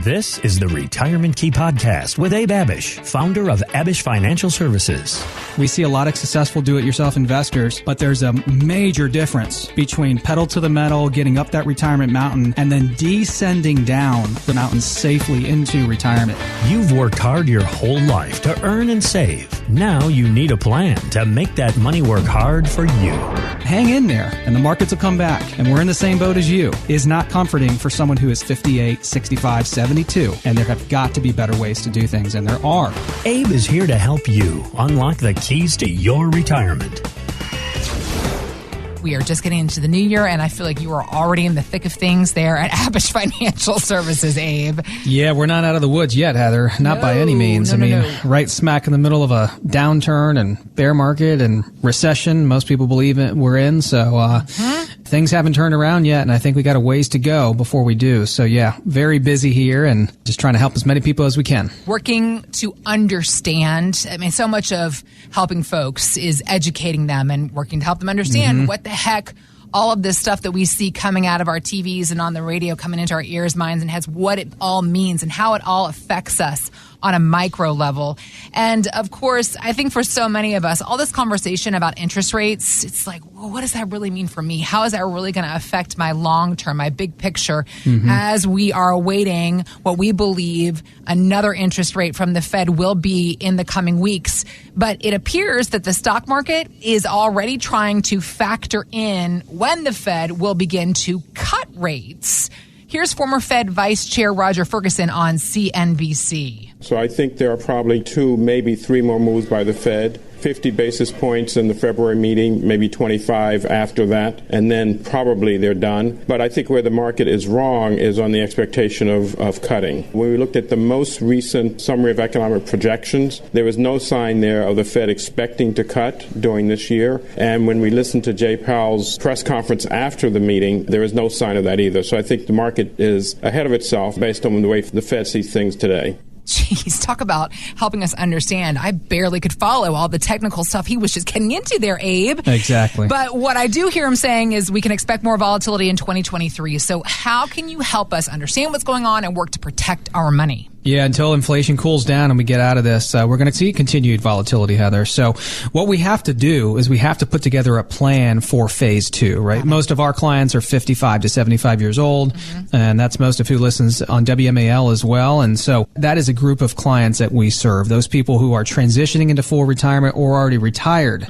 This is the Retirement Key Podcast with Abe Abish, founder of Abish Financial Services. We see a lot of successful do-it-yourself investors, but there's a major difference between pedal to the metal, getting up that retirement mountain, and then descending down the mountain safely into retirement. You've worked hard your whole life to earn and save. Now you need a plan to make that money work hard for you. Hang in there, and the markets will come back, and we're in the same boat as you. Is not comforting for someone who is 58, 65, 72, and there have got to be better ways to do things, and there are. Abe is here to help you unlock the keys to your retirement. We are just getting into the new year, and I feel like you are already in the thick of things there at Abish Financial Services, Abe. Yeah, we're not out of the woods yet, Heather. Not by any means. No. Right smack in the middle of a downturn and bear market and recession, most people believe we're in. So things haven't turned around yet, and I think we got a ways to go before we do. So yeah, very busy here and just trying to help as many people as we can. Working to understand. I mean, so much of helping folks is educating them and working to help them understand what the heck all of this stuff that we see coming out of our TVs and on the radio coming into our ears, minds, and heads, what it all means and how it all affects us on a micro level. And of course, I think for so many of us, all this conversation about interest rates, it's like, well, what does that really mean for me? How is that really going to affect my long term, my big picture, as we are awaiting what we believe another interest rate from the Fed will be in the coming weeks? But it appears that the stock market is already trying to factor in when the Fed will begin to cut rates. Here's former Fed Vice Chair Roger Ferguson on CNBC. So I think there are probably 2, maybe 3 more moves by the Fed. 50 basis points in the February meeting, maybe 25 after that, and then probably they're done. But I think where the market is wrong is on the expectation of cutting. When we looked at the most recent summary of economic projections, there was no sign there of the Fed expecting to cut during this year. And when we listened to Jay Powell's press conference after the meeting, there is no sign of that either. So I think the market is ahead of itself based on the way the Fed sees things today. Jeez, talk about helping us understand. I barely could follow all the technical stuff he was just getting into there, Abe. Exactly. But what I do hear him saying is we can expect more volatility in 2023. So how can you help us understand what's going on and work to protect our money? Yeah, until inflation cools down and we get out of this, we're going to see continued volatility, Heather. So what we have to do is we have to put together a plan for phase 2, right? Most of our clients are 55 to 75 years old, and that's most of who listens on WMAL as well. And so that is a group of clients that we serve, those people who are transitioning into full retirement or already retired.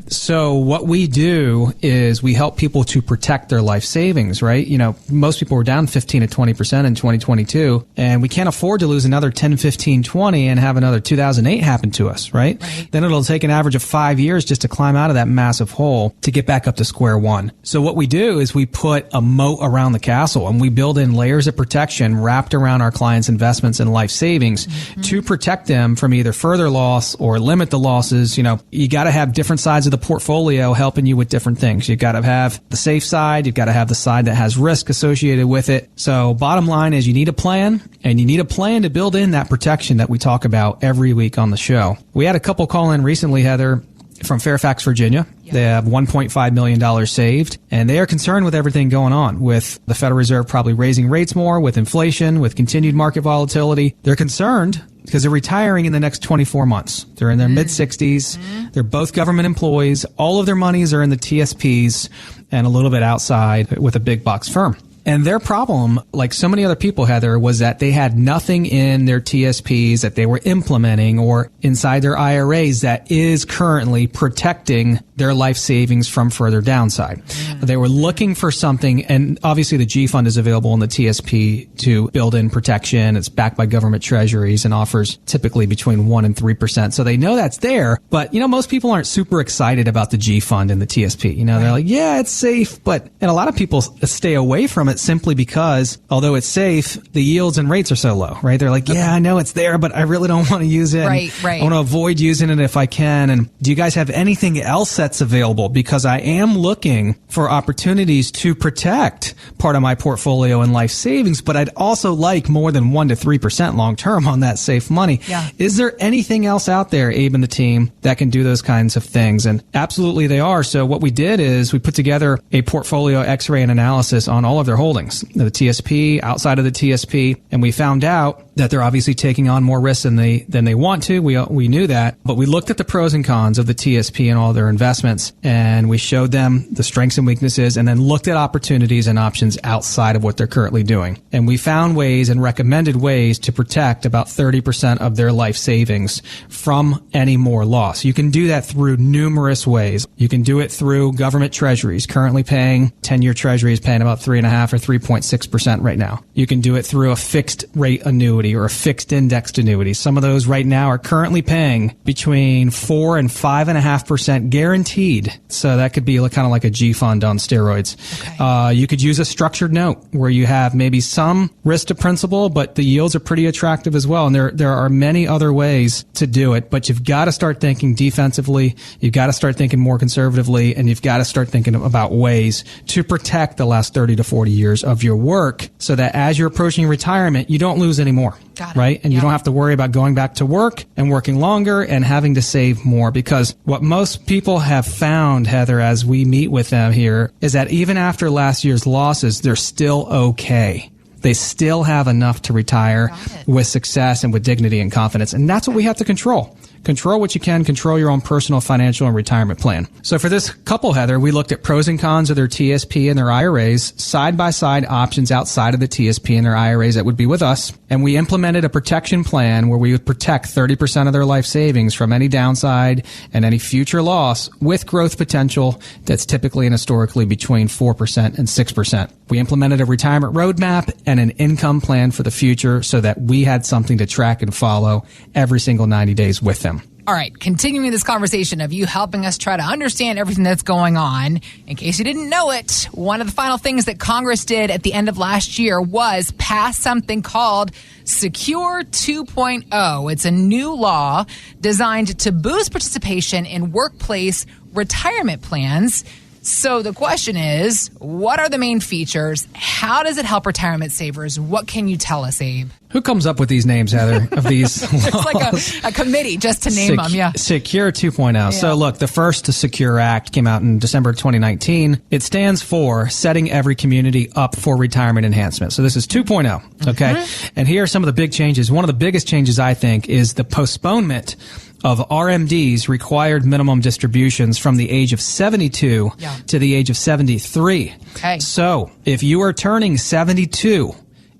So what we do is we help people to protect their life savings, right? You know, most people were down 15 to 20% in 2022, and we can't afford to lose another 10, 15, 20 and have another 2008 happen to us, right? Then it'll take an average of 5 years just to climb out of that massive hole to get back up to square one. So what we do is we put a moat around the castle and we build in layers of protection wrapped around our clients' investments and life savings to protect them from either further loss or limit the losses. You know, you got to have different sides of the portfolio helping you with different things. You've got to have the safe side. You've got to have the side that has risk associated with it. So bottom line is you need a plan, and you need a plan to build in that protection that we talk about every week on the show. We had a couple call in recently, Heather, from Fairfax, Virginia. They have $1.5 million saved, and they are concerned with everything going on, with the Federal Reserve probably raising rates more, with inflation, with continued market volatility. They're concerned because they're retiring in the next 24 months. They're in their mid-60s. They're both government employees. All of their monies are in the TSPs and a little bit outside with a big box firm. And their problem, like so many other people, Heather, was that they had nothing in their TSPs that they were implementing or inside their IRAs that is currently protecting their life savings from further downside. They were looking for something, and obviously the G Fund is available in the TSP to build in protection. It's backed by government treasuries and offers typically between 1% and 3%. So they know that's there, but you know, most people aren't super excited about the G Fund and the TSP. You know, they're like, yeah, it's safe, and a lot of people stay away from it simply because although it's safe, the yields and rates are so low, right? They're like, yeah, I know it's there, but I really don't want to use it. Right. I want to avoid using it if I can. And do you guys have anything else that's available? Because I am looking for opportunities to protect part of my portfolio and life savings, but I'd also like more than 1% to 3% long term on that safe money. Yeah. Is there anything else out there, Abe and the team, that can do those kinds of things? And absolutely they are. So what we did is we put together a portfolio x-ray and analysis on all of their holdings, the TSP, outside of the TSP, and we found out that they're obviously taking on more risks than they want to. We knew that, but we looked at the pros and cons of the TSP and all their investments, and we showed them the strengths and weaknesses, and then looked at opportunities and options outside of what they're currently doing. And we found ways and recommended ways to protect about 30% of their life savings from any more loss. You can do that through numerous ways. You can do it through government treasuries, currently paying 10-year treasuries paying about 3.5 or 3.6% right now. You can do it through a fixed rate annuity or a fixed indexed annuity. Some of those right now are currently paying between 4 and 5.5% guaranteed. So that could be kind of like a G fund on steroids. Okay. You could use a structured note where you have maybe some risk to principal, but the yields are pretty attractive as well. And there are many other ways to do it, but you've got to start thinking defensively. You've got to start thinking more conservatively, and you've got to start thinking about ways to protect the last 30 to 40 years of your work so that as you're approaching retirement, you don't lose any more. Right? And you don't have to worry about going back to work and working longer and having to save more, because what most people have found, Heather, as we meet with them here, is that even after last year's losses, they're still okay. They still have enough to retire with success and with dignity and confidence. And that's what we have to control. Control what you can, control your own personal financial and retirement plan. So for this couple, Heather, we looked at pros and cons of their TSP and their IRAs, side-by-side options outside of the TSP and their IRAs that would be with us. And we implemented a protection plan where we would protect 30% of their life savings from any downside and any future loss with growth potential that's typically and historically between 4% and 6%. We implemented a retirement roadmap and an income plan for the future so that we had something to track and follow every single 90 days with them. All right, continuing this conversation of you helping us try to understand everything that's going on. In case you didn't know it, one of the final things that Congress did at the end of last year was pass something called Secure 2.0. It's a new law designed to boost participation in workplace retirement plans. So the question is, what are the main features? How does it help retirement savers? What can you tell us, Abe? Who comes up with these names, Heather, of these It's like a committee just to name them, yeah. Secure 2.0. Yeah. So look, the first Secure Act came out in December 2019. It stands for Setting Every Community Up for Retirement Enhancement. So this is 2.0, okay? Mm-hmm. And here are some of the big changes. One of the biggest changes, I think, is the postponement of RMD's required minimum distributions from the age of 72 to the age of 73. Okay. So if you are turning 72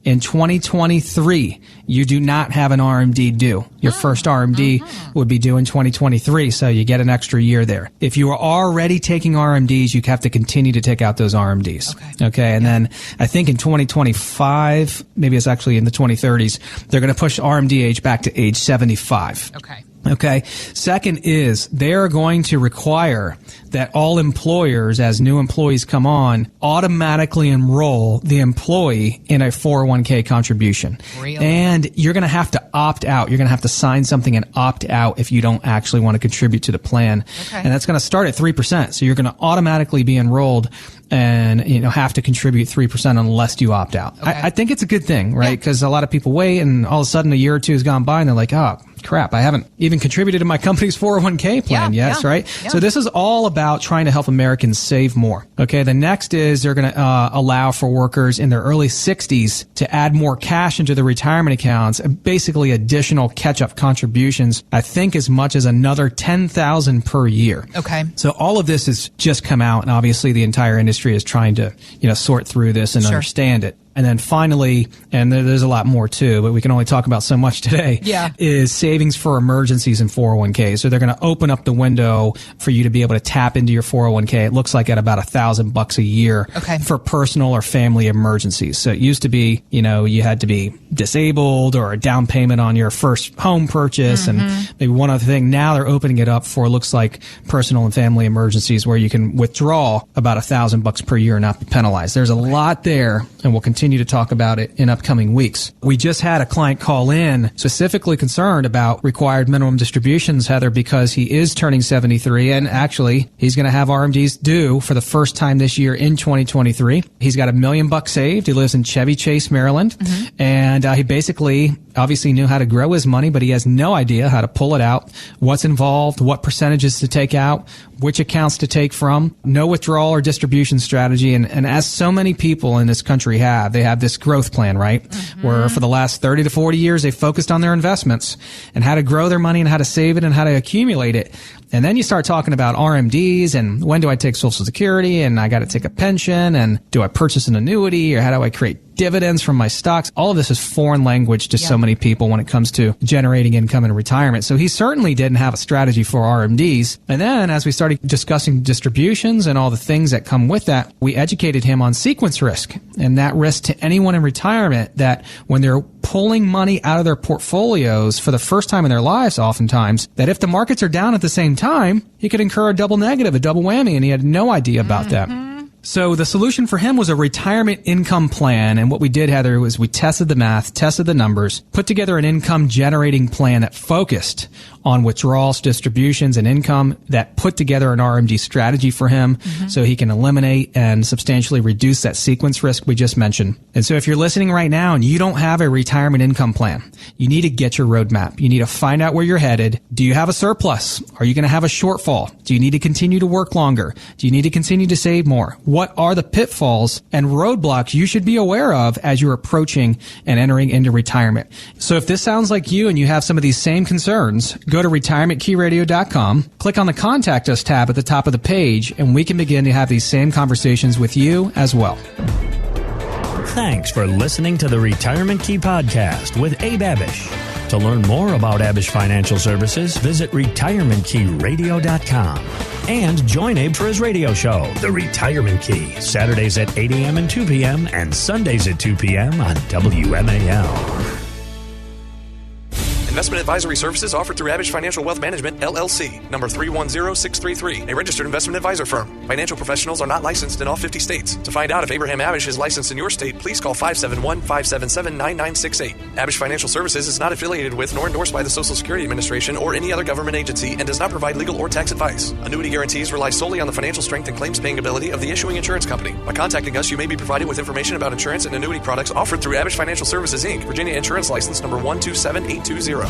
in 2023, you do not have an RMD due. Your first RMD would be due in 2023, so you get an extra year there. If you are already taking RMDs, you have to continue to take out those RMDs. Okay, and then I think in 2025, maybe it's actually in the 2030s, they're going to push RMD age back to age 75. Okay. Second is they're going to require that all employers, as new employees come on, automatically enroll the employee in a 401k contribution. Really? And you're going to have to opt out. You're going to have to sign something and opt out if you don't actually want to contribute to the plan. And that's going to start at 3%. So you're going to automatically be enrolled and have to contribute 3% unless you opt out. I think it's a good thing, right? Because a lot of people wait, and all of a sudden a year or two has gone by, and they're like, oh, crap, I haven't even contributed to my company's 401k plan yet, right? Yeah. So this is all about trying to help Americans save more. Okay, the next is they're going to allow for workers in their early 60s to add more cash into the retirement accounts, basically additional catch-up contributions, I think as much as another $10,000 per year. Okay. So all of this has just come out, and obviously the entire industry is trying to sort through this and understand it. And then finally, and there's a lot more too, but we can only talk about so much today, is savings for emergencies in 401k. So they're going to open up the window for you to be able to tap into your 401k. It looks like at about $1,000 a year for personal or family emergencies. So it used to be, you had to be disabled or a down payment on your first home purchase and maybe one other thing. Now they're opening it up for, looks like, personal and family emergencies where you can withdraw about $1,000 per year and not be penalized. There's a lot there, and we'll continue to talk about it in upcoming weeks. We just had a client call in specifically concerned about required minimum distributions, Heather, because he is turning 73, and actually he's going to have RMDs due for the first time this year in 2023. He's got $1 million saved. He lives in Chevy Chase, Maryland, and he basically obviously knew how to grow his money, but he has no idea how to pull it out, what's involved, what percentages to take out, which accounts to take from, no withdrawal or distribution strategy. And as so many people in this country have, they have this growth plan, right? Where for the last 30 to 40 years, they focused on their investments and how to grow their money and how to save it and how to accumulate it. And then you start talking about RMDs and when do I take Social Security and I got to take a pension and do I purchase an annuity or how do I create dividends from my stocks? All of this is foreign language to so many people when it comes to generating income in retirement. So he certainly didn't have a strategy for RMDs. And then as we started discussing distributions and all the things that come with that, we educated him on sequence risk and that risk to anyone in retirement that when they're pulling money out of their portfolios for the first time in their lives, oftentimes, that if the markets are down at the same time, he could incur a double negative, a double whammy, and he had no idea about that. So the solution for him was a retirement income plan. And what we did, Heather, was we tested the math, tested the numbers, put together an income generating plan that focused on withdrawals, distributions, and income, that put together an RMD strategy for him so he can eliminate and substantially reduce that sequence risk we just mentioned. And so if you're listening right now and you don't have a retirement income plan, you need to get your roadmap. You need to find out where you're headed. Do you have a surplus? Are you going to have a shortfall? Do you need to continue to work longer? Do you need to continue to save more? What are the pitfalls and roadblocks you should be aware of as you're approaching and entering into retirement? So if this sounds like you and you have some of these same concerns, go to retirementkeyradio.com, click on the Contact Us tab at the top of the page, and we can begin to have these same conversations with you as well. Thanks for listening to the Retirement Key Podcast with Abe Abish. To learn more about Abish Financial Services, visit retirementkeyradio.com. And join Abe for his radio show, The Retirement Key, Saturdays at 8 a.m. and 2 p.m. and Sundays at 2 p.m. on WMAL. Investment advisory services offered through Abish Financial Wealth Management, LLC, number 310633, a registered investment advisor firm. Financial professionals are not licensed in all 50 states. To find out if Abraham Abish is licensed in your state, please call 571-577-9968. Abish Financial Services is not affiliated with nor endorsed by the Social Security Administration or any other government agency and does not provide legal or tax advice. Annuity guarantees rely solely on the financial strength and claims-paying ability of the issuing insurance company. By contacting us, you may be provided with information about insurance and annuity products offered through Abish Financial Services, Inc., Virginia Insurance License number 127820.